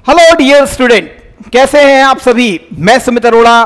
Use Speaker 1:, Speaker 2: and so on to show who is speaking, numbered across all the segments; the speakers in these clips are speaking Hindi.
Speaker 1: हेलो डियर स्टूडेंट, कैसे हैं आप सभी। मैं सुमित अरोड़ा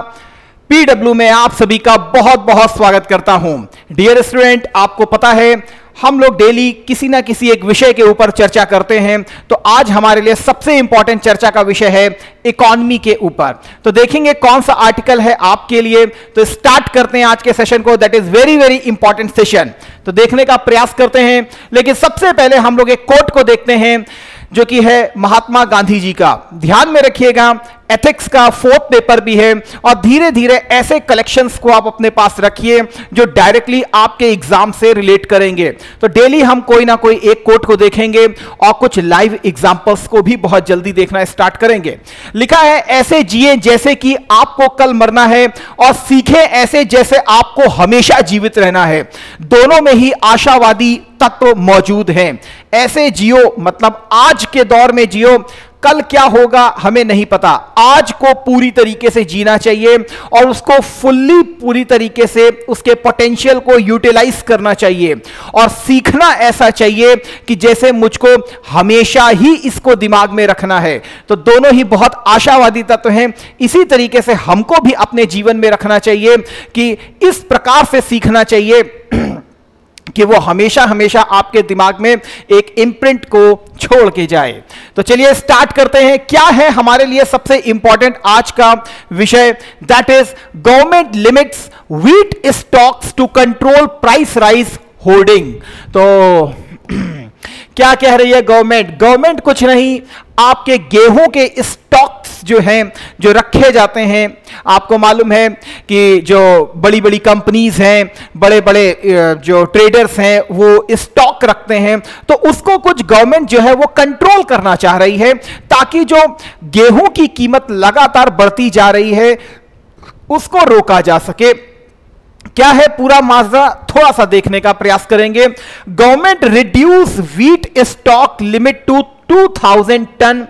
Speaker 1: पीडब्ल्यू में आप सभी का बहुत बहुत स्वागत करता हूं। डियर स्टूडेंट, आपको पता है हम लोग डेली किसी ना किसी एक विषय के ऊपर चर्चा करते हैं, तो आज हमारे लिए सबसे इंपॉर्टेंट चर्चा का विषय है इकोनॉमी के ऊपर। तो देखेंगे कौन सा आर्टिकल है आपके लिए। तो स्टार्ट करते हैं आज के सेशन को। That is very very important session, तो देखने का प्रयास करते हैं। लेकिन सबसे पहले हम लोग एक कोट को देखते हैं जो कि है महात्मा गांधी जी का। ध्यान में रखिएगा, एथिक्स का 4th पेपर भी है और धीरे धीरे ऐसे कलेक्शंस को आप अपने पास रखिए जो डायरेक्टली आपके एग्जाम से रिलेट करेंगे। तो डेली हम कोई ना कोई एक कोट को देखेंगे और कुछ लाइव एग्जांपल्स को भी बहुत जल्दी देखना स्टार्ट करेंगे। लिखा है, ऐसे जिए जैसे कि आपको कल मरना है और सीखे ऐसे जैसे आपको हमेशा जीवित रहना है। दोनों में ही आशावादी तत्व मौजूद हैं। ऐसे जियो मतलब आज के दौर में जियो, कल क्या होगा हमें नहीं पता। आज को पूरी तरीके से जीना चाहिए और उसको फुल्ली पूरी तरीके से उसके पोटेंशियल को यूटिलाइज करना चाहिए और सीखना ऐसा चाहिए कि जैसे मुझको हमेशा ही इसको दिमाग में रखना है। तो दोनों ही बहुत आशावादी तत्व हैं। इसी तरीके से हमको भी अपने जीवन में रखना चाहिए कि इस प्रकार से सीखना चाहिए कि वो हमेशा हमेशा आपके दिमाग में एक इम्प्रिंट को छोड़ के जाए। तो चलिए स्टार्ट करते हैं। क्या है हमारे लिए सबसे इंपॉर्टेंट आज का विषय। That is government limits wheat stocks to control price rise hoarding. तो क्या कह रही है गवर्नमेंट कुछ नहीं, आपके गेहूं के स्टॉक्स जो हैं, जो रखे जाते हैं, आपको मालूम है कि जो बड़ी बड़ी कंपनीज हैं, बड़े बड़े जो ट्रेडर्स हैं, वो स्टॉक रखते हैं। तो उसको कुछ गवर्नमेंट जो है वो कंट्रोल करना चाह रही है ताकि जो गेहूं की कीमत लगातार बढ़ती जा रही है उसको रोका जा सके। क्या है पूरा माजरा, थोड़ा सा देखने का प्रयास करेंगे। Government reduce wheat stock limit to 2000 tonne,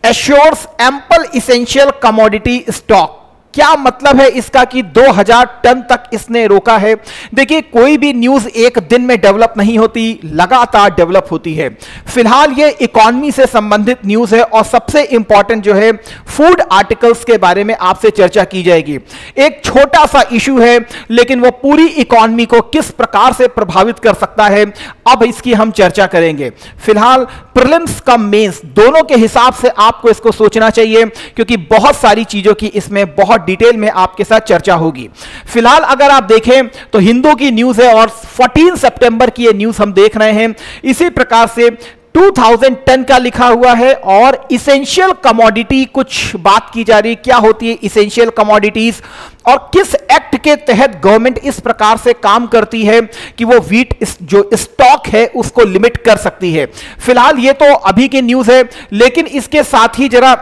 Speaker 1: assures ample essential commodity stock. क्या मतलब है इसका कि 2000 टन तक इसने रोका है। देखिए, कोई भी न्यूज एक दिन में डेवलप नहीं होती, लगातार डेवलप होती है। फिलहाल ये इकोनॉमी से संबंधित न्यूज है और सबसे इंपॉर्टेंट जो है फूड आर्टिकल्स के बारे में आपसे चर्चा की जाएगी। एक छोटा सा इशू है लेकिन वो पूरी इकोनॉमी को किस प्रकार से प्रभावित कर सकता है, अब इसकी हम चर्चा करेंगे। फिलहाल प्रीलिम्स का मेंस दोनों के हिसाब से आपको इसको सोचना चाहिए क्योंकि बहुत सारी चीजों की इसमें बहुत डिटेल में आपके साथ चर्चा होगी। फिलहाल अगर आप देखें तो हिंदू की न्यूज है और 14 सितंबर की ये न्यूज हम देख रहे हैं। इसी प्रकार से 2000 टन का लिखा हुआ है और इसेंशियल कमोडिटी कुछ बात की जा रही। क्या होती है इसेंशियल कमोडिटीज और किस एक्ट के तहत गवर्नमेंट इस प्रकार से काम करती है कि वो व्हीट जो स्टॉक है उसको लिमिट कर सकती है। फिलहाल ये तो अभी की न्यूज है, लेकिन इसके साथ ही जरा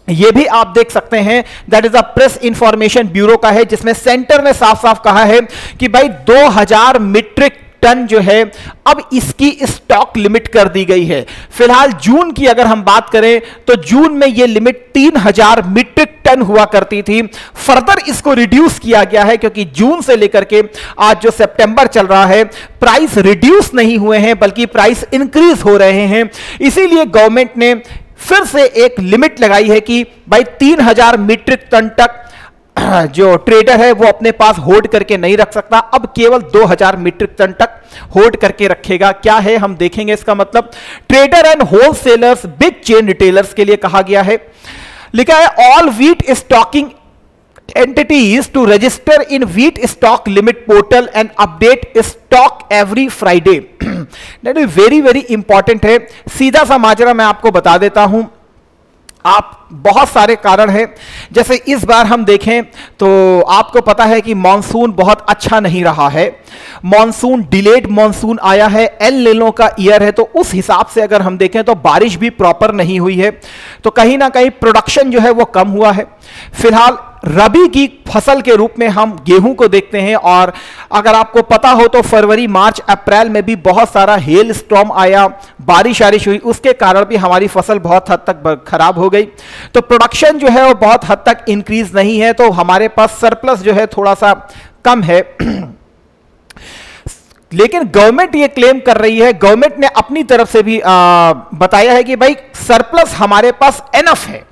Speaker 1: ये भी आप देख सकते हैं, that is a press information bureau का है, जिसमें सेंटर ने साफ साफ कहा है कि भाई 2000 मीट्रिक टन जो है अब इसकी स्टॉक लिमिट कर दी गई है। फिलहाल जून की अगर हम बात करें तो जून में यह लिमिट 3000 मीट्रिक टन हुआ करती थी। फर्दर इसको रिड्यूस किया गया है क्योंकि जून से लेकर के आज जो सितंबर चल रहा है, प्राइस रिड्यूस नहीं हुए हैं बल्कि प्राइस इंक्रीज हो रहे हैं। इसीलिए गवर्नमेंट ने फिर से एक लिमिट लगाई है कि भाई 3000 मीट्रिक टन तक जो ट्रेडर है वो अपने पास होल्ड करके नहीं रख सकता, अब केवल 2000 मीट्रिक टन तक होल्ड करके रखेगा। क्या है हम देखेंगे इसका मतलब। Trader and wholesalers, big chain retailers के लिए कहा गया है। लिखा है, all wheat stocking entities to register in wheat stock limit portal and update stock every Friday। That is very very important है। सीधा सा माजरा मैं आपको बता देता हूं। आप बहुत सारे कारण हैं, जैसे इस बार हम देखें तो आपको पता है कि मॉनसून बहुत अच्छा नहीं रहा है। मॉनसून डिलेड मॉनसून आया है, एल नीनो का ईयर है, तो उस हिसाब से अगर हम देखें तो बारिश भी प्रॉपर नहीं हुई है, तो कहीं ना कहीं प्रोडक्शन जो है वो कम हुआ है। फिलहाल रबी की फसल के रूप में हम गेहूं को देखते हैं और अगर आपको पता हो तो फरवरी मार्च अप्रैल में भी बहुत सारा हेल स्टॉर्म आया, बारिश हुई, उसके कारण भी हमारी फसल बहुत हद तक खराब हो गई। तो प्रोडक्शन जो है वो बहुत हद तक इंक्रीज नहीं है, तो हमारे पास सरप्लस जो है थोड़ा सा कम है। लेकिन गवर्नमेंट ये क्लेम कर रही है, गवर्नमेंट ने अपनी तरफ से भी बताया है कि भाई सरप्लस हमारे पास एनफ है,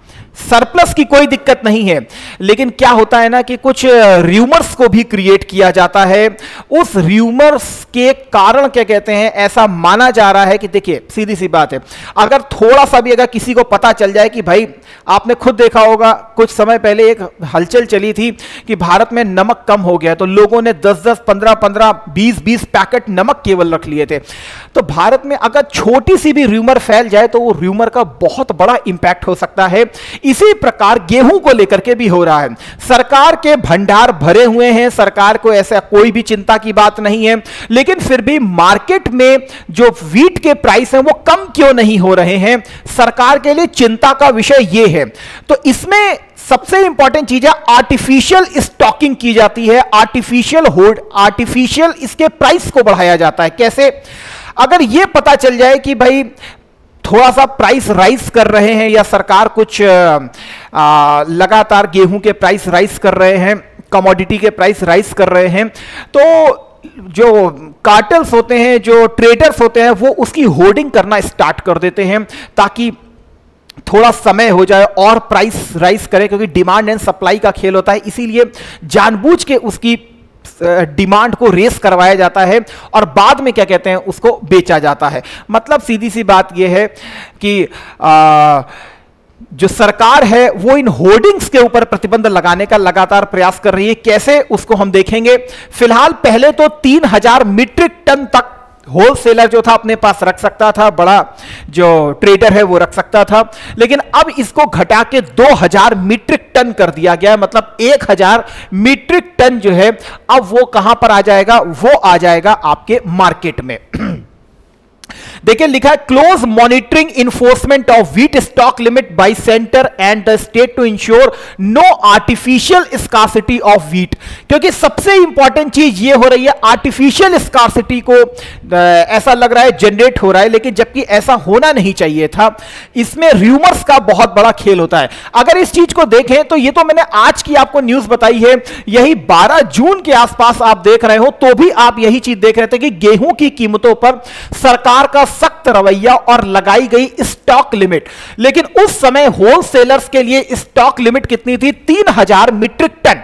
Speaker 1: सरप्लस की कोई दिक्कत नहीं है। लेकिन क्या होता है ना कि कुछ र्यूमर्स को भी क्रिएट किया जाता है। उस र्यूमर्स के कारण क्या कहते हैं, ऐसा माना जा रहा है कि देखिए सीधी सी बात है, अगर थोड़ा सा भी अगर किसी को पता चल जाए कि भाई, आपने खुद देखा होगा कुछ समय पहले एक हलचल चली थी कि भारत में नमक कम हो गया, तो लोगों ने 10-10, 15-15, 20-20 पैकेट नमक केवल रख लिए थे। तो भारत में अगर छोटी सी भी र्यूमर फैल जाए तो वो र्यूमर का बहुत बड़ा इंपैक्ट हो सकता है। इसी प्रकार गेहूं को लेकर के भी हो रहा है। सरकार के भंडार भरे हुए हैं, सरकार को ऐसा कोई भी चिंता की बात नहीं है, लेकिन फिर भी मार्केट में जो व्हीट के प्राइस हैं वो कम क्यों नहीं हो रहे हैं, सरकार के लिए चिंता का विषय यह है। तो इसमें सबसे इंपॉर्टेंट चीज है, आर्टिफिशियल स्टॉकिंग की जाती है, आर्टिफिशियल होल्ड, आर्टिफिशियल इसके प्राइस को बढ़ाया जाता है। कैसे? अगर यह पता चल जाए कि भाई थोड़ा सा प्राइस राइज कर रहे हैं या सरकार कुछ लगातार गेहूं के प्राइस राइज कर रहे हैं, कमोडिटी के प्राइस राइज कर रहे हैं, तो जो कार्टेल्स होते हैं, जो ट्रेडर्स होते हैं, वो उसकी होर्डिंग करना स्टार्ट कर देते हैं ताकि थोड़ा समय हो जाए और प्राइस राइज करे, क्योंकि डिमांड एंड सप्लाई का खेल होता है। इसीलिए जानबूझ के उसकी डिमांड को रेस करवाया जाता है और बाद में क्या कहते हैं, उसको बेचा जाता है। मतलब सीधी सी बात यह है कि जो सरकार है वो इन होर्डिंग्स के ऊपर प्रतिबंध लगाने का लगातार प्रयास कर रही है। कैसे, उसको हम देखेंगे। फिलहाल पहले तो 3000 मीट्रिक टन तक होलसेलर जो था अपने पास रख सकता था, बड़ा जो ट्रेडर है वो रख सकता था, लेकिन अब इसको घटा के 2000 मीट्रिक टन कर दिया गया है। मतलब 1000 मीट्रिक टन जो है अब वो कहां पर आ जाएगा, वो आ जाएगा आपके मार्केट में। देखिए लिखा है, close monitoring enforcement of wheat stock limit by centre and the state to ensure no artificial scarcity of wheat. क्योंकि सबसे इंपॉर्टेंट चीज ये हो रही है, आर्टिफिशियल स्कार्सिटी को ऐसा लग रहा है जनरेट हो रहा है, लेकिन जबकि ऐसा होना नहीं चाहिए था। इसमें र्यूमर्स का बहुत बड़ा खेल होता है। अगर इस चीज को देखें तो ये तो मैंने आज की आपको न्यूज बताई है, यही 12 जून के आसपास आप देख रहे हो, तो भी आप यही चीज देख रहे थे कि गेहूं की कीमतों पर सरकार का सख्त रवैया और लगाई गई स्टॉक लिमिट। लेकिन उस समय होलसेलर्स के लिए स्टॉक लिमिट कितनी थी? 3000 मीट्रिक टन।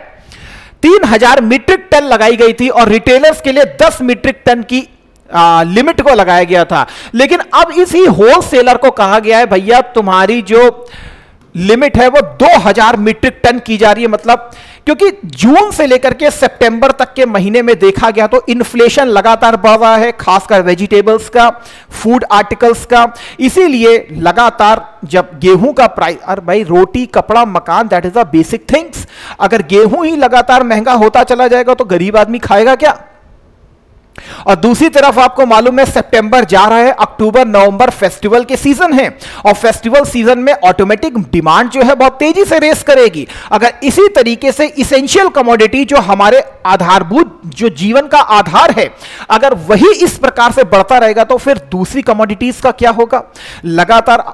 Speaker 1: 3000 मीट्रिक टन लगाई गई थी और रिटेलर्स के लिए 10 मीट्रिक टन की लिमिट को लगाया गया था। लेकिन अब इसी होलसेलर को कहा गया है, भैया तुम्हारी जो लिमिट है वो 2000 मीट्रिक टन की जा रही है। मतलब क्योंकि जून से लेकर के सितंबर तक के महीने में देखा गया तो इन्फ्लेशन लगातार बढ़ रहा है, खासकर वेजिटेबल्स का, फूड आर्टिकल्स का। इसीलिए लगातार जब गेहूं का प्राइस, और भाई रोटी कपड़ा मकान, that is a basic things, अगर गेहूं ही लगातार महंगा होता चला जाएगा तो गरीब आदमी खाएगा क्या? और दूसरी तरफ आपको मालूम है सितंबर जा रहा है, अक्टूबर नवंबर फेस्टिवल के सीजन है और फेस्टिवल सीजन में ऑटोमेटिक डिमांड जो है बहुत तेजी से रेस करेगी। अगर इसी तरीके से इसेंशियल कमोडिटी जो हमारे आधारभूत जो जीवन का आधार है, अगर वही इस प्रकार से बढ़ता रहेगा तो फिर दूसरी कमोडिटीज का क्या होगा? लगातार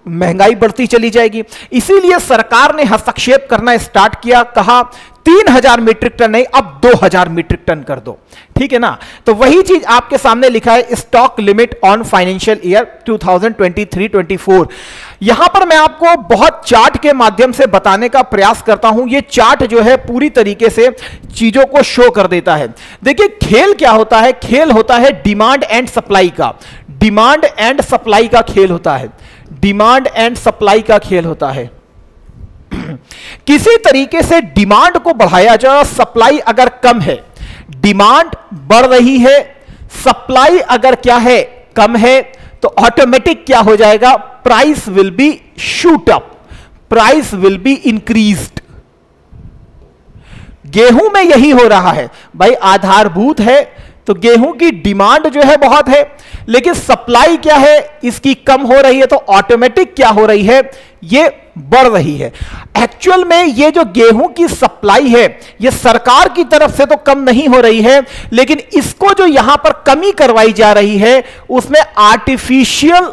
Speaker 1: महंगाई बढ़ती चली जाएगी। इसीलिए सरकार ने हस्तक्षेप करना स्टार्ट किया, कहा 3000 मीट्रिक टन नहीं, अब 2000 मीट्रिक टन कर दो। ठीक है ना? तो वही चीज आपके सामने लिखा है, stock limit on financial year 2023-24। यहां पर मैं आपको बहुत चार्ट के माध्यम से बताने का प्रयास करता हूं। यह चार्ट जो है पूरी तरीके से चीजों को शो कर देता है। देखिए खेल क्या होता है? खेल होता है डिमांड एंड सप्लाई का। डिमांड एंड सप्लाई का खेल होता है। डिमांड एंड सप्लाई का खेल होता है। किसी तरीके से डिमांड को बढ़ाया जाए, सप्लाई अगर कम है, डिमांड बढ़ रही है, सप्लाई अगर क्या है, कम है, तो ऑटोमेटिक क्या हो जाएगा? Price will be shoot up, price will be increased. गेहूं में यही हो रहा है भाई, आधारभूत है तो गेहूं की डिमांड जो है बहुत है, लेकिन सप्लाई क्या है, इसकी कम हो रही है, तो ऑटोमेटिक क्या हो रही है? ये बढ़ रही है। एक्चुअल में ये जो गेहूं की सप्लाई है, ये सरकार की तरफ से तो कम नहीं हो रही है, लेकिन इसको जो यहां पर कमी करवाई जा रही है, उसमें आर्टिफिशियल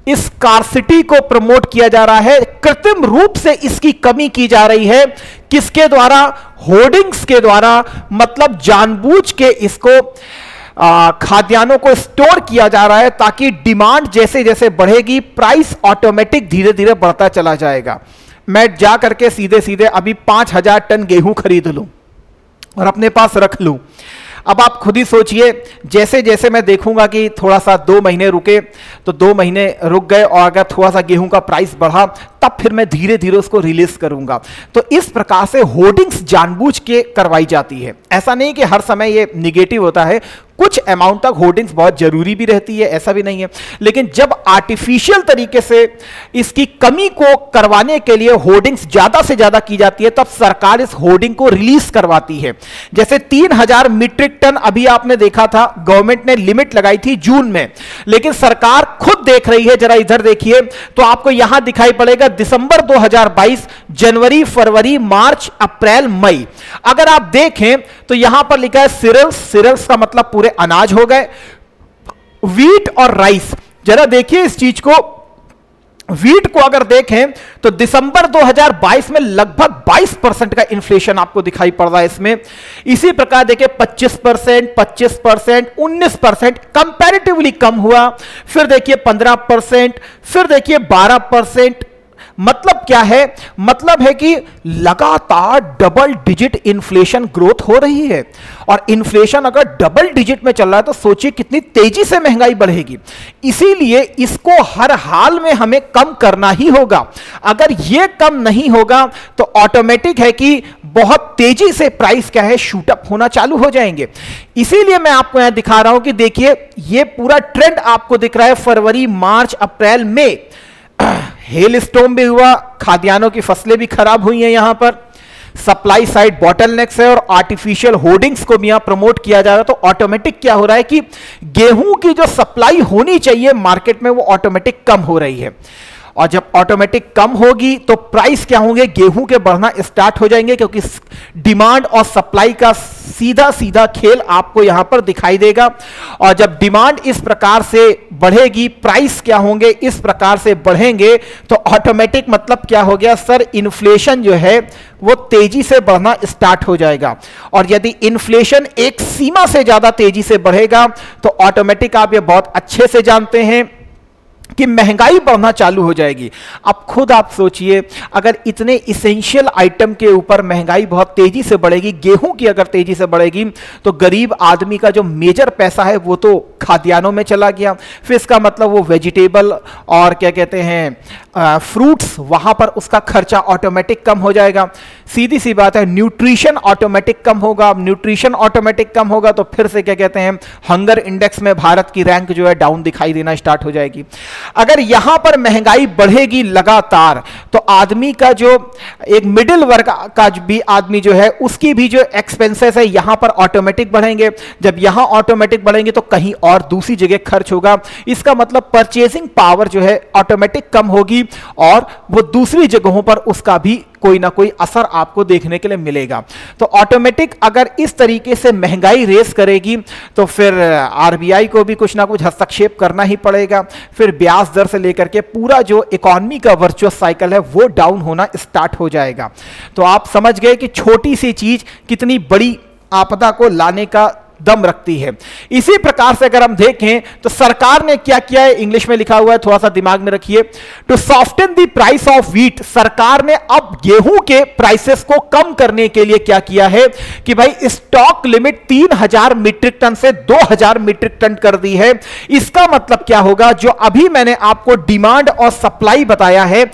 Speaker 1: स्कार्सिटी को प्रमोट किया जा रहा है। कृत्रिम रूप से इसकी कमी की जा रही है। किसके द्वारा? होर्डिंग्स के द्वारा। मतलब जानबूझ के इसको खाद्यान्नों को स्टोर किया जा रहा है ताकि डिमांड जैसे जैसे बढ़ेगी प्राइस ऑटोमेटिक धीरे धीरे बढ़ता चला जाएगा। मैं जा करके सीधे सीधे अभी 5000 टन गेहूं खरीद लूं और अपने पास रख लूं। अब आप खुद ही सोचिए, जैसे जैसे मैं देखूंगा कि थोड़ा सा 2 महीने रुके तो 2 महीने रुक गए और अगर थोड़ा सा गेहूं का प्राइस बढ़ा तब फिर मैं धीरे धीरे उसको रिलीज करूंगा। तो इस प्रकार से होर्डिंग्स जानबूझ के करवाई जाती है। ऐसा नहीं कि हर समय ये निगेटिव होता है, कुछ अमाउंट तक होर्डिंग्स बहुत जरूरी भी रहती है, ऐसा भी नहीं है। लेकिन जब आर्टिफिशियल तरीके से इसकी कमी को करवाने के लिए होर्डिंग्स ज्यादा से ज्यादा की जाती है तब सरकार इस होर्डिंग को रिलीज करवाती है। जैसे 3000 मीट्रिक टन अभी आपने देखा था, गवर्नमेंट ने लिमिट लगाई थी जून में, लेकिन सरकार खुद देख रही है, जरा इधर देखिए तो आपको यहां दिखाई पड़ेगा दिसंबर 2022, जनवरी, फरवरी, मार्च, अप्रैल, मई। अगर आप देखें तो यहां पर लिखा है सीरियल्स, सीरियल्स का मतलब पूरे अनाज हो गए, व्हीट और राइस। जरा देखिए इस चीज को, व्हीट को अगर देखें तो दिसंबर 2022 में लगभग 22% का इन्फ्लेशन आपको दिखाई पड़ रहा है इसमें। इसी प्रकार देखिए 25%, 25%, 19% कंपैरेटिवली कम हुआ, फिर देखिए 15%, फिर देखिए 12%। मतलब क्या है? मतलब है कि लगातार डबल डिजिट इन्फ्लेशन ग्रोथ हो रही है। और इन्फ्लेशन अगर डबल डिजिट में चल रहा है तो सोचिए कितनी तेजी से महंगाई बढ़ेगी। इसीलिए इसको हर हाल में हमें कम करना ही होगा। अगर यह कम नहीं होगा तो ऑटोमेटिक है कि बहुत तेजी से प्राइस क्या है, शूट अप होना चालू हो जाएंगे। इसीलिए मैं आपको यहां दिखा रहा हूं कि देखिए यह पूरा ट्रेंड आपको दिख रहा है। फरवरी, मार्च, अप्रैल, मई हेल स्टॉर्म भी हुआ, खाद्यान्नों की फसलें भी खराब हुई हैं। यहां पर सप्लाई साइड बॉटलनेक्स है और आर्टिफिशियल होर्डिंग्स को भी यहां प्रमोट किया जा रहा है। तो ऑटोमेटिक क्या हो रहा है कि गेहूं की जो सप्लाई होनी चाहिए मार्केट में वो ऑटोमेटिक कम हो रही है। और जब ऑटोमेटिक कम होगी तो प्राइस क्या होंगे, गेहूं के बढ़ना स्टार्ट हो जाएंगे, क्योंकि डिमांड और सप्लाई का सीधा सीधा खेल आपको यहां पर दिखाई देगा। और जब डिमांड इस प्रकार से बढ़ेगी, प्राइस क्या होंगे इस प्रकार से बढ़ेंगे, तो ऑटोमेटिक मतलब क्या हो गया सर, इन्फ्लेशन जो है वो तेजी से बढ़ना स्टार्ट हो जाएगा। और यदि इन्फ्लेशन एक सीमा से ज्यादा तेजी से बढ़ेगा तो ऑटोमेटिक आप ये बहुत अच्छे से जानते हैं कि महंगाई बढ़ना चालू हो जाएगी। अब खुद आप सोचिए, अगर इतने इसेंशियल आइटम के ऊपर महंगाई बहुत तेजी से बढ़ेगी, गेहूं की अगर तेजी से बढ़ेगी, तो गरीब आदमी का जो मेजर पैसा है वो तो खाद्यान्नों में चला गया। फिर इसका मतलब वो वेजिटेबल और क्या कहते हैं फ्रूट्स, वहां पर उसका खर्चा ऑटोमेटिक कम हो जाएगा। सीधी सी बात है, न्यूट्रिशन ऑटोमेटिक कम होगा। अब न्यूट्रिशन ऑटोमेटिक कम होगा तो फिर से क्या कहते हैं, हंगर इंडेक्स में भारत की रैंक जो है डाउन दिखाई देना स्टार्ट हो जाएगी। अगर यहां पर महंगाई बढ़ेगी लगातार तो आदमी का जो एक मिडिल वर्ग का भी आदमी जो है उसकी भी जो एक्सपेंसेस है यहां पर ऑटोमेटिक बढ़ेंगे। जब यहां ऑटोमेटिक बढ़ेंगे तो कहीं और दूसरी जगह खर्च होगा। इसका मतलब परचेसिंग पावर जो है ऑटोमेटिक कम होगी और वो दूसरी जगहों पर उसका भी कोई ना कोई असर आपको देखने के लिए मिलेगा। तो ऑटोमेटिक अगर इस तरीके से महंगाई रेस करेगी तो फिर आरबीआई को भी कुछ ना कुछ हस्तक्षेप करना ही पड़ेगा। फिर ब्याज दर से लेकर के पूरा जो इकोनॉमी का वर्चुअस साइकिल है वो डाउन होना स्टार्ट हो जाएगा। तो आप समझ गए कि छोटी सी चीज कितनी बड़ी आपदा को लाने का दम रखती है। इसी प्रकार से अगर हम देखें तो सरकार ने क्या किया है, इंग्लिश में लिखा हुआ है, थोड़ा सा दिमाग में रखिए। To soften the price of wheat, सरकार ने अब गेहूं के प्राइसेस को कम करने के लिए क्या किया है कि भाई स्टॉक लिमिट 3000 मीट्रिक टन से 2000 मीट्रिक टन कर दी है। इसका मतलब क्या होगा, जो अभी मैंने आपको डिमांड और सप्लाई बताया है,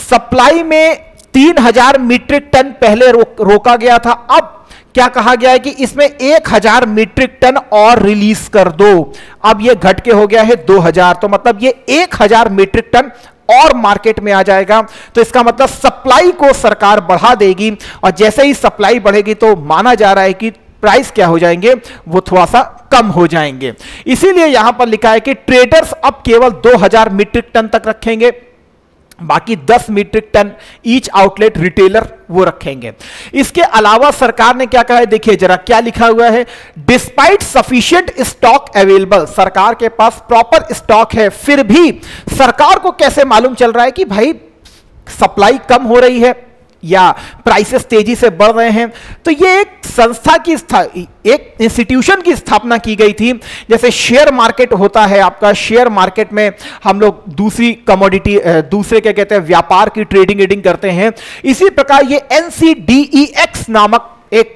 Speaker 1: सप्लाई में 3000 मीट्रिक टन पहले रोका गया था, अब क्या कहा गया है कि इसमें 1000 मीट्रिक टन और रिलीज कर दो। अब यह घट के हो गया है 2000, तो मतलब ये 1000 मीट्रिक टन और मार्केट में आ जाएगा। तो इसका मतलब सप्लाई को सरकार बढ़ा देगी और जैसे ही सप्लाई बढ़ेगी तो माना जा रहा है कि प्राइस क्या हो जाएंगे, वो थोड़ा सा कम हो जाएंगे। इसीलिए यहां पर लिखा है कि ट्रेडर्स अब केवल 2000 मीट्रिक टन तक रखेंगे, बाकी 10 metric tonne each outlet retailer वो रखेंगे। इसके अलावा सरकार ने क्या कहा है, देखिए जरा क्या लिखा हुआ है, डिस्पाइट सफिशिएंट स्टॉक अवेलेबल, सरकार के पास प्रॉपर स्टॉक है, फिर भी सरकार को कैसे मालूम चल रहा है कि भाई सप्लाई कम हो रही है, या प्राइसेस तेजी से बढ़ रहे हैं, तो ये एक संस्था की एक इंस्टीट्यूशन की स्थापना की गई थी। जैसे शेयर मार्केट होता है आपका, शेयर मार्केट में हम लोग दूसरी कमोडिटी, दूसरे क्या कहते हैं, व्यापार की ट्रेडिंग एडिंग करते हैं, इसी प्रकार ये NCDEX नामक एक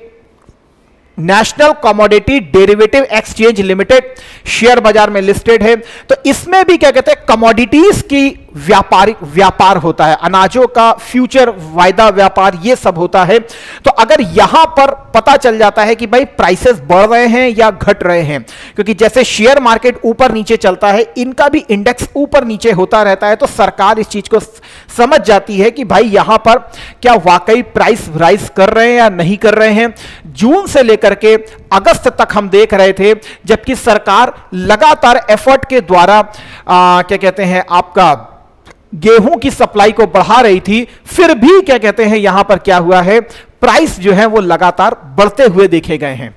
Speaker 1: national commodity derivative exchange limited share बाजार में लिस्टेड है। तो इसमें भी क्या कहते हैं, कमोडिटीज की व्यापार होता है, अनाजों का फ्यूचर वायदा व्यापार ये सब होता है। तो अगर यहां पर पता चल जाता है कि भाई प्राइसेस बढ़ रहे हैं या घट रहे हैं, क्योंकि जैसे शेयर मार्केट ऊपर नीचे चलता है, इनका भी इंडेक्स ऊपर नीचे होता रहता है, तो सरकार इस चीज को समझ जाती है कि भाई यहां पर क्या वाकई प्राइस राइज कर रहे हैं या नहीं कर रहे हैं। जून से लेकर के अगस्त तक हम देख रहे थे, जबकि सरकार लगातार एफर्ट के द्वारा क्या कहते हैं आपका गेहूं की सप्लाई को बढ़ा रही थी, फिर भी क्या कहते हैं यहां पर क्या हुआ है, प्राइस जो है वो लगातार बढ़ते हुए देखे गए हैं।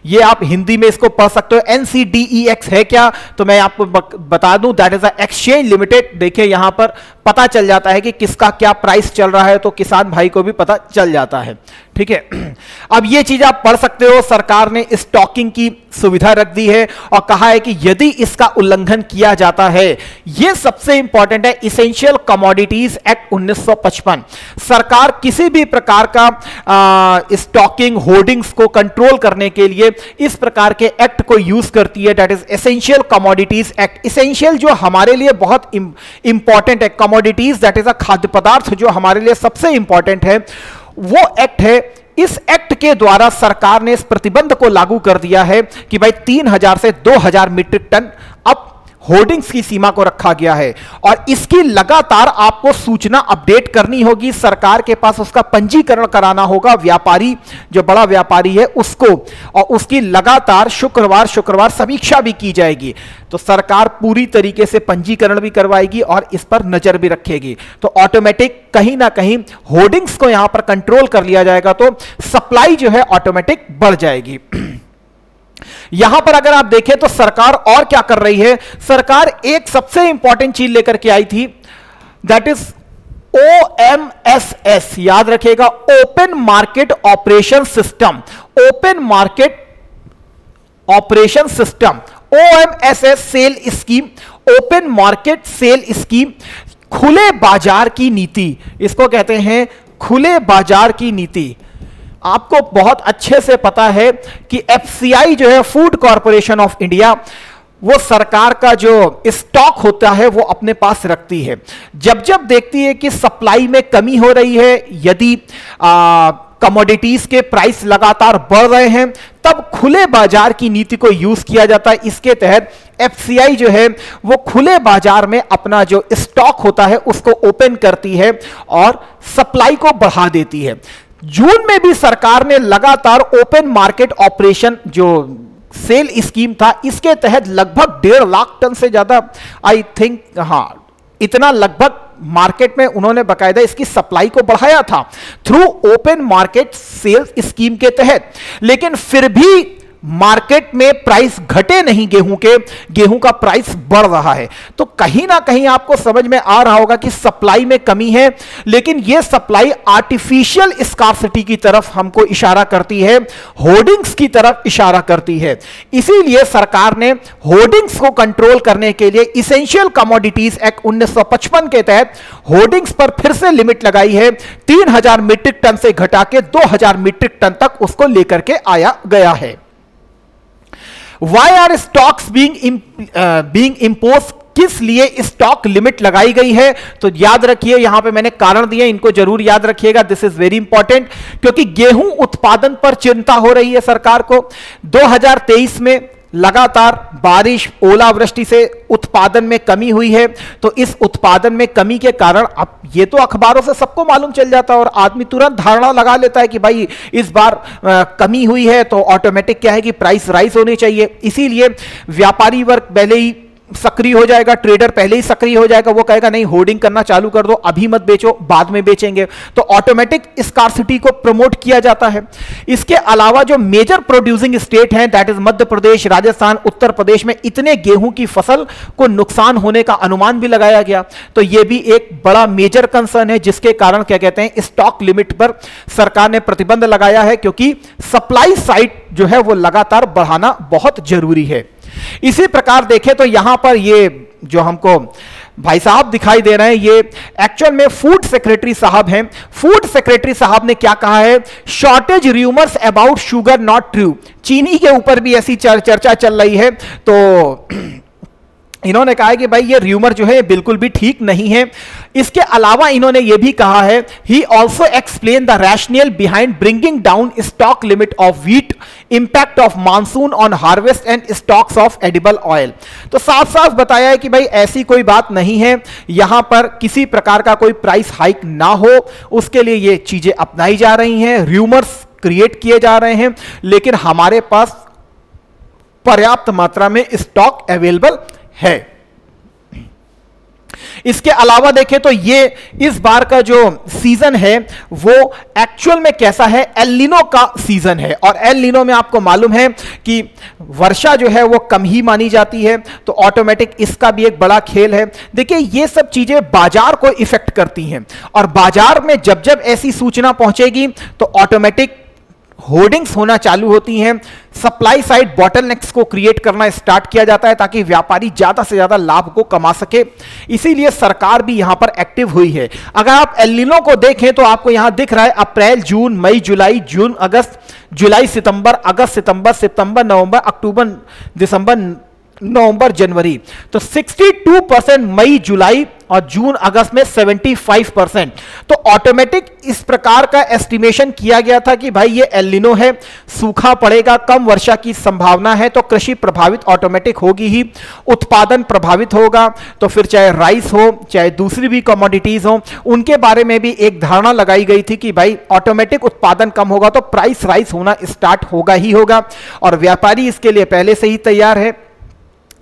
Speaker 1: ये आप हिंदी में इसको पढ़ सकते हो। NCDEX है क्या, तो मैं आपको बता दूं, that is a exchange limited. देखिए यहां पर पता चल जाता है कि किसका क्या प्राइस चल रहा है, तो किसान भाई को भी पता चल जाता है, ठीक है। अब ये चीज आप पढ़ सकते हो। सरकार ने स्टॉकिंग की सुविधा रख दी है और कहा है कि यदि इसका उल्लंघन किया जाता है, यह सबसे इंपॉर्टेंट है, इसेंशियल कमोडिटीज एक्ट 1955, सरकार किसी भी प्रकार का स्टॉकिंग होर्डिंग्स को कंट्रोल करने के लिए इस प्रकार के एक्ट को यूज करती है, that is essential commodities act. Essential जो हमारे लिए बहुत इंपॉर्टेंट है, कमोडिटीज दैट इज अ खाद्य पदार्थ जो हमारे लिए सबसे इंपॉर्टेंट है, वो एक्ट है। इस एक्ट के द्वारा सरकार ने इस प्रतिबंध को लागू कर दिया है कि भाई 3000 से 2000 मीट्रिक टन अब होर्डिंग्स की सीमा को रखा गया है और इसकी लगातार आपको सूचना अपडेट करनी होगी। सरकार के पास उसका पंजीकरण कराना होगा, व्यापारी जो बड़ा व्यापारी है उसको, और उसकी लगातार शुक्रवार समीक्षा भी की जाएगी। तो सरकार पूरी तरीके से पंजीकरण भी करवाएगी और इस पर नजर भी रखेगी। तो ऑटोमेटिक कहीं ना कहीं होर्डिंग्स को यहां पर कंट्रोल कर लिया जाएगा, तो सप्लाई जो है ऑटोमेटिक बढ़ जाएगी। यहां पर अगर आप देखें तो सरकार और क्या कर रही है, सरकार एक सबसे इंपॉर्टेंट चीज लेकर के आई थी, दैट इज OMSS, याद रखिएगा, open market operation system. Open market operation system, OMSS sale scheme, open market sale scheme, खुले बाजार की नीति, इसको कहते हैं खुले बाजार की नीति। आपको बहुत अच्छे से पता है कि FCI जो है, फूड कॉरपोरेशन ऑफ इंडिया, वो सरकार का जो स्टॉक होता है वो अपने पास रखती है। जब जब देखती है कि सप्लाई में कमी हो रही है, यदि कमोडिटीज के प्राइस लगातार बढ़ रहे हैं, तब खुले बाजार की नीति को यूज किया जाता है। इसके तहत FCI जो है वो खुले बाजार में अपना जो स्टॉक होता है उसको ओपन करती है और सप्लाई को बढ़ा देती है। जून में भी सरकार ने लगातार ओपन मार्केट ऑपरेशन जो सेल स्कीम था, इसके तहत लगभग 1.5 लाख टन से ज्यादा, आई थिंक, हां, इतना लगभग मार्केट में उन्होंने बकायदा इसकी सप्लाई को बढ़ाया था through open market sales scheme के तहत। लेकिन फिर भी मार्केट में प्राइस घटे नहीं, गेहूं का प्राइस बढ़ रहा है। तो कहीं ना कहीं आपको समझ में आ रहा होगा कि सप्लाई में कमी है, लेकिन यह सप्लाई आर्टिफिशियल स्कार्सिटी की तरफ हमको इशारा करती है, होर्डिंग्स की तरफ इशारा करती है। इसीलिए सरकार ने होर्डिंग्स को कंट्रोल करने के लिए इसेंशियल कमोडिटीज एक्ट 1955 के तहत होर्डिंग्स पर फिर से लिमिट लगाई है। 3000 मीट्रिक टन से घटा के 2000 मीट्रिक टन तक उसको लेकर के आया गया है। Why are stocks being imposed? किस लिए स्टॉक लिमिट लगाई गई है? तो याद रखिए, यहां पे मैंने कारण दिए, इनको जरूर याद रखिएगा, दिस इज वेरी इंपॉर्टेंट, क्योंकि गेहूं उत्पादन पर चिंता हो रही है सरकार को। 2023 में लगातार बारिश, ओलावृष्टि से उत्पादन में कमी हुई है। तो इस उत्पादन में कमी के कारण, अब ये तो अखबारों से सबको मालूम चल जाता है और आदमी तुरंत धारणा लगा लेता है कि भाई इस बार कमी हुई है तो ऑटोमेटिक क्या है कि प्राइस राइज होनी चाहिए। इसीलिए व्यापारी वर्ग पहले ही सक्रिय हो जाएगा, ट्रेडर पहले ही सक्रिय हो जाएगा, वो कहेगा नहीं होर्डिंग करना चालू कर दो, अभी मत बेचो, बाद में बेचेंगे, तो ऑटोमेटिक स्कार्सिटी को प्रमोट किया जाता है। इसके अलावा जो मेजर प्रोड्यूसिंग स्टेट हैं दैट इज मध्य प्रदेश, राजस्थान, उत्तर प्रदेश में इतने गेहूं की फसल को नुकसान होने का अनुमान भी लगाया गया, तो यह भी एक बड़ा मेजर कंसर्न है, जिसके कारण क्या कहते हैं स्टॉक लिमिट पर सरकार ने प्रतिबंध लगाया है, क्योंकि सप्लाई साइड जो है वो लगातार बढ़ाना बहुत जरूरी है। इसी प्रकार देखें तो यहां पर ये जो हमको भाई साहब दिखाई दे रहे हैं, ये एक्चुअल में फूड सेक्रेटरी साहब हैं। फूड सेक्रेटरी साहब ने क्या कहा है, shortage rumours about sugar not true. चीनी के ऊपर भी ऐसी चर्चा चल रही है, तो इन्होंने कहा है कि भाई ये र्यूमर जो है बिल्कुल भी ठीक नहीं है। इसके अलावा इन्होंने ये भी कहा है, he also explain the rational behind bringing down stock limit of wheat, impact of monsoon on harvest and stocks of edible oil. तो साफ साफ बताया है कि भाई ऐसी कोई बात नहीं है, यहां पर किसी प्रकार का कोई प्राइस हाइक ना हो, उसके लिए ये चीजें अपनाई जा रही हैं, र्यूमर्स क्रिएट किए जा रहे हैं, लेकिन हमारे पास पर्याप्त मात्रा में स्टॉक अवेलेबल है। इसके अलावा देखें तो ये इस बार का जो सीजन है वो एक्चुअल में कैसा है, एल नीनो का सीजन है, और एल नीनो में आपको मालूम है कि वर्षा जो है वो कम ही मानी जाती है, तो ऑटोमेटिक इसका भी एक बड़ा खेल है। देखिए ये सब चीजें बाजार को इफेक्ट करती हैं, और बाजार में जब जब ऐसी सूचना पहुंचेगी तो ऑटोमेटिक होर्डिंग्स होना चालू होती हैं, सप्लाई साइड बॉटलनेक्स को क्रिएट करना स्टार्ट किया जाता है ताकि व्यापारी ज्यादा से ज्यादा लाभ को कमा सके। इसीलिए सरकार भी यहां पर एक्टिव हुई है। अगर आप एल नीनो को देखें तो आपको यहां दिख रहा है अप्रैल, जून, मई, जुलाई, जून, अगस्त, जुलाई, सितंबर, अगस्त, सितंबर, नवंबर, अक्टूबर, दिसंबर, नवंबर, जनवरी, तो 62% मई, जुलाई और जून, अगस्त में 75%। तो ऑटोमेटिक इस प्रकार का एस्टिमेशन किया गया था कि भाई ये एल नीनो है, सूखा पड़ेगा, कम वर्षा की संभावना है, तो कृषि प्रभावित ऑटोमेटिक होगी ही, उत्पादन प्रभावित होगा, तो फिर चाहे राइस हो चाहे दूसरी भी कमोडिटीज हो, उनके बारे में भी एक धारणा लगाई गई थी कि भाई ऑटोमेटिक उत्पादन कम होगा तो प्राइस राइस होना स्टार्ट होगा ही होगा, और व्यापारी इसके लिए पहले से ही तैयार है।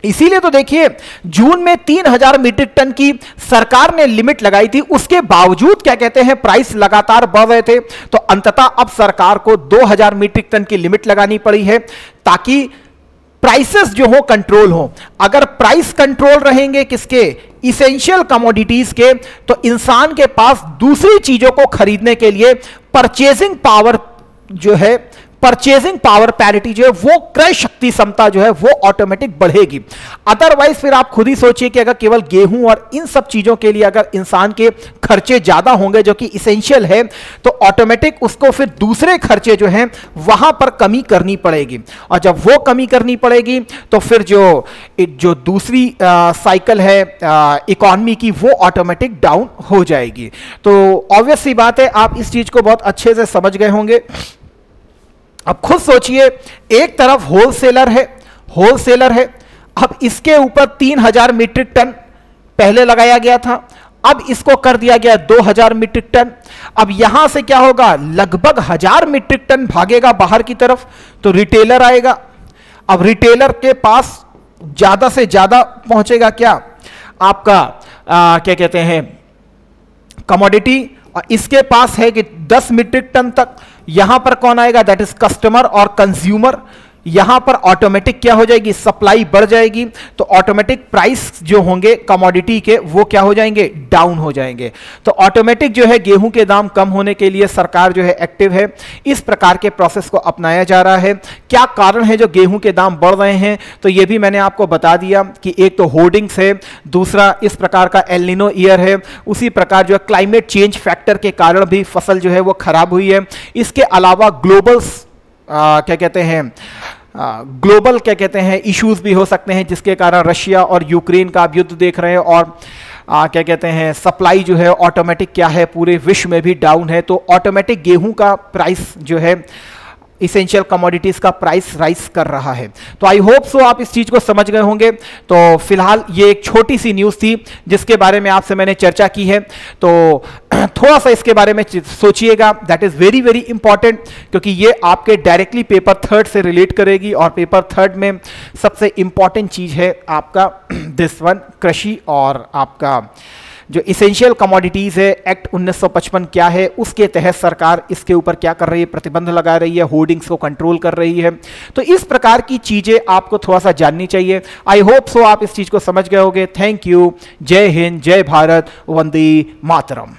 Speaker 1: इसीलिए तो देखिए जून में 3000 मीट्रिक टन की सरकार ने लिमिट लगाई थी, उसके बावजूद क्या कहते हैं प्राइस लगातार बढ़ रहे थे, तो अंततः अब सरकार को 2000 मीट्रिक टन की लिमिट लगानी पड़ी है ताकि प्राइसेस जो हो कंट्रोल हो। अगर प्राइस कंट्रोल रहेंगे किसके, इसेंशियल कमोडिटीज के, तो इंसान के पास दूसरी चीजों को खरीदने के लिए परचेजिंग पावर जो है, परचेजिंग पावर पैरिटी जो है वो, क्रय शक्ति क्षमता जो है वो ऑटोमेटिक बढ़ेगी। अदरवाइज फिर आप खुद ही सोचिए कि अगर केवल गेहूं और इन सब चीजों के लिए अगर इंसान के खर्चे ज्यादा होंगे जो कि इसेंशियल है, तो ऑटोमेटिक उसको फिर दूसरे खर्चे जो हैं वहां पर कमी करनी पड़ेगी, और जब वो कमी करनी पड़ेगी तो फिर जो दूसरी साइकिल है इकोनॉमी की वो ऑटोमेटिक डाउन हो जाएगी। तो ऑब्वियस सी बात है, आप इस चीज को बहुत अच्छे से समझ गए होंगे। अब खुद सोचिए, एक तरफ होलसेलर है, अब इसके ऊपर 3000 मीट्रिक टन पहले लगाया गया था, अब इसको कर दिया गया 2000 मीट्रिक टन। अब यहां से क्या होगा, लगभग 1000 मीट्रिक टन भागेगा बाहर की तरफ, तो रिटेलर आएगा। अब रिटेलर के पास ज्यादा से ज्यादा पहुंचेगा क्या, आपका क्या कहते हैं कमोडिटी, और इसके पास है कि 10 मीट्रिक टन तक। यहां पर कौन आएगा, दैट इज कस्टमर और कंज्यूमर। यहां पर ऑटोमेटिक क्या हो जाएगी, सप्लाई बढ़ जाएगी, तो ऑटोमेटिक प्राइस जो होंगे कमोडिटी के वो क्या हो जाएंगे, डाउन हो जाएंगे। तो ऑटोमेटिक जो है गेहूं के दाम कम होने के लिए सरकार जो है एक्टिव है, इस प्रकार के प्रोसेस को अपनाया जा रहा है। क्या कारण है जो गेहूं के दाम बढ़ रहे हैं, तो ये भी मैंने आपको बता दिया कि एक तो होर्डिंग्स है, दूसरा इस प्रकार का एल नीनो ईयर है, उसी प्रकार जो है क्लाइमेट चेंज फैक्टर के कारण भी फसल जो है वो खराब हुई है। इसके अलावा ग्लोबल क्या कहते हैं इश्यूज भी हो सकते हैं, जिसके कारण रशिया और यूक्रेन का आप युद्ध देख रहे हैं, और क्या कहते हैं सप्लाई जो है ऑटोमेटिक क्या है पूरे विश्व में भी डाउन है। तो ऑटोमेटिक गेहूं का प्राइस जो है इसेंशियल कमोडिटीज का प्राइस राइज कर रहा है। तो आई होप सो आप इस चीज को समझ गए होंगे। तो फिलहाल ये एक छोटी सी न्यूज थी जिसके बारे में आपसे मैंने चर्चा की है, तो थोड़ा सा इसके बारे में सोचिएगा, that is very very important, क्योंकि ये आपके डायरेक्टली पेपर थर्ड से रिलेट करेगी। और पेपर थर्ड में सबसे इंपॉर्टेंट चीज है आपका दिस वन, कृषि और आपका जो इसेंशियल कमोडिटीज है, एक्ट 1955 क्या है, उसके तहत सरकार इसके ऊपर क्या कर रही है, प्रतिबंध लगा रही है, होर्डिंग्स को कंट्रोल कर रही है। तो इस प्रकार की चीजें आपको थोड़ा सा जाननी चाहिए। आई होप सो आप इस चीज को समझ गए होंगे। Thank you. जय हिंद, जय भारत, वंदे मातरम।